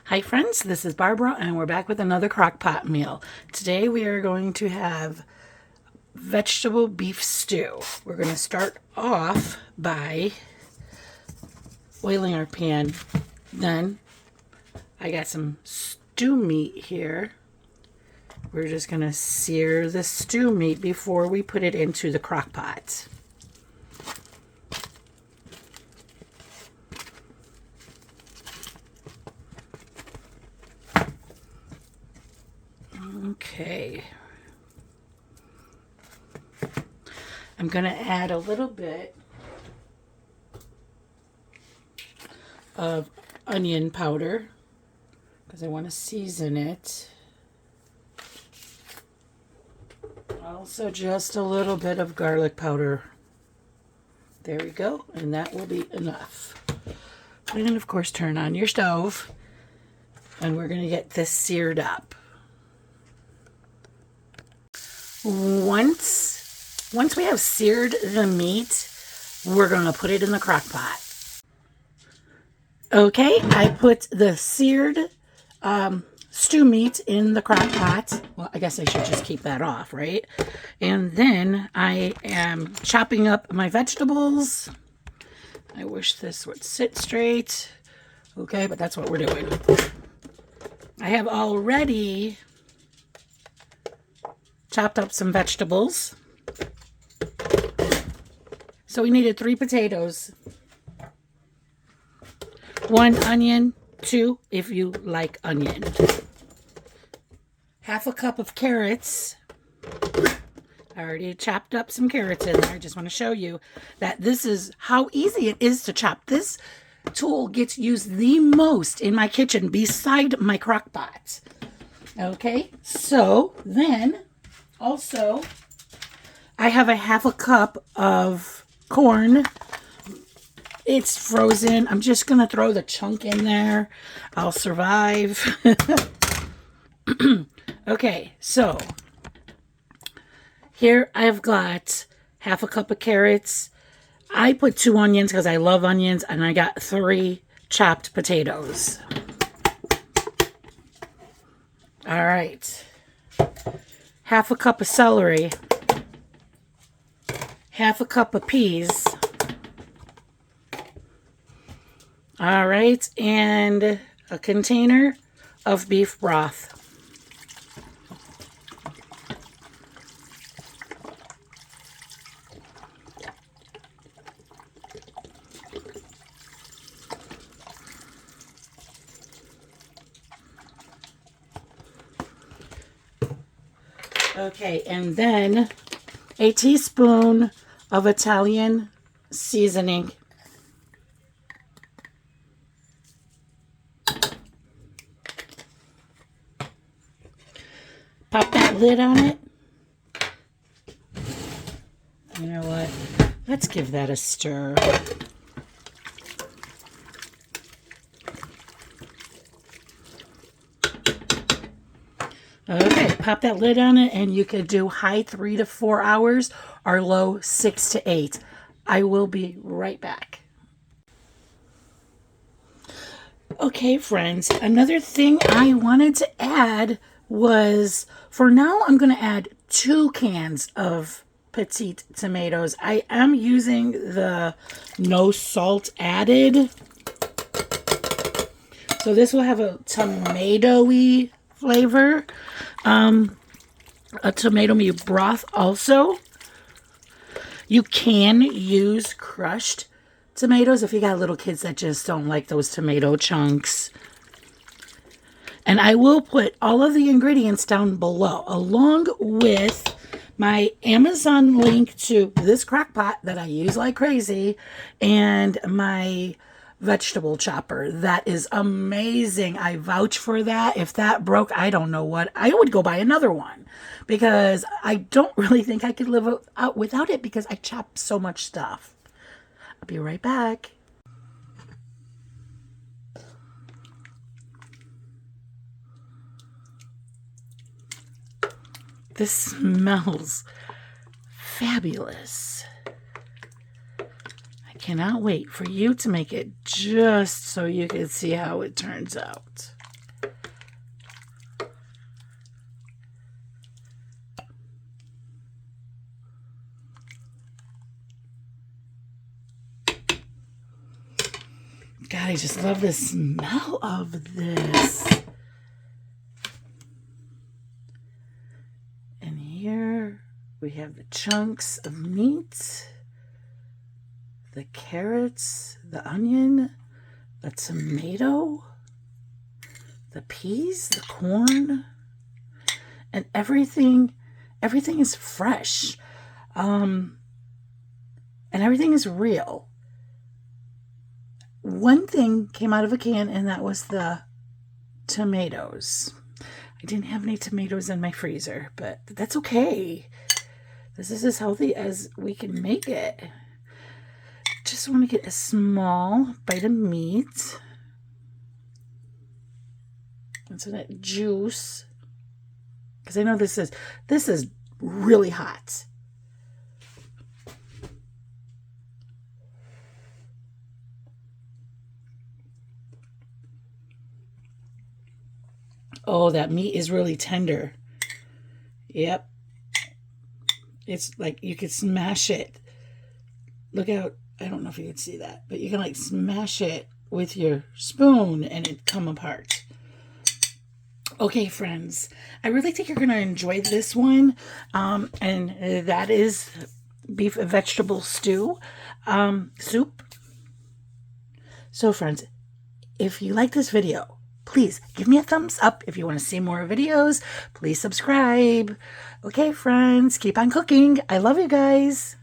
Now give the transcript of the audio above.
Hi friends, this is Barbara and we're back with another crock pot meal. Today we are going to have vegetable beef stew. We're going to start off by oiling our pan. Then I got some stew meat here. We're just going to sear the stew meat before we put it into the crock pot. Okay. I'm going to add a little bit of onion powder because I want to season it. Also just a little bit of garlic powder. There we go, and that will be enough. And of course turn on your stove and we're going to get this seared up. Once we have seared the meat, we're going to put it in the crock pot. Okay, I put the seared stew meat in the crock pot. Well, I guess I should just keep that off, right? And then I am chopping up my vegetables. I wish this would sit straight. Okay, but that's what we're doing. I have already chopped up some vegetables. So we needed 3 potatoes, 1 onion, 2 if you like onion, half a cup of carrots. I already chopped up some carrots in there. I just want to show you that this is how easy it is to chop. This tool gets used the most in my kitchen beside my crock pot. Okay, so then also, I have a half a cup of corn. It's frozen. I'm just going to throw the chunk in there. I'll survive. Okay, so here I've got half a cup of carrots. I put 2 onions because I love onions, and I got 3 chopped potatoes. All right. Half a cup of celery, half a cup of peas. All right, and a container of beef broth. Okay, and then a teaspoon of Italian seasoning. Pop that lid on it. You know what? Let's give that a stir. Okay, pop that lid on it, and you could do high 3 to 4 hours or low 6 to 8. I will be right back. Okay, friends, another thing I wanted to add was, for now, I'm going to add 2 cans of petite tomatoes. I am using the no salt added. So this will have a tomatoey flavor. A tomato broth also. You can use crushed tomatoes if you got little kids that just don't like those tomato chunks. And I will put all of the ingredients down below, along with my Amazon link to this crock pot that I use like crazy, and my vegetable chopper. That is amazing. I vouch for that. If that broke, I don't know what. I would go buy another one because I don't really think I could live out without it because I chop so much stuff. I'll be right back. This smells fabulous. I cannot wait for you to make it just so you can see how it turns out. God, I just love the smell of this. And here we have the chunks of meat, the carrots, the onion, the tomato, the peas, the corn, and everything is fresh. And everything is real. One thing came out of a can, and that was the tomatoes. I didn't have any tomatoes in my freezer, but that's okay. This is as healthy as we can make it. Just want to get a small bite of meat. And so that juice, because I know this is really hot. Oh, that meat is really tender. Yep. It's like you could smash it. Look out. I don't know if you can see that, but you can like smash it with your spoon and it come apart. Okay, friends, I really think you're going to enjoy this one. And that is beef and vegetable stew soup. So, friends, if you like this video, please give me a thumbs up. If you want to see more videos, please subscribe. Okay, friends, keep on cooking. I love you guys.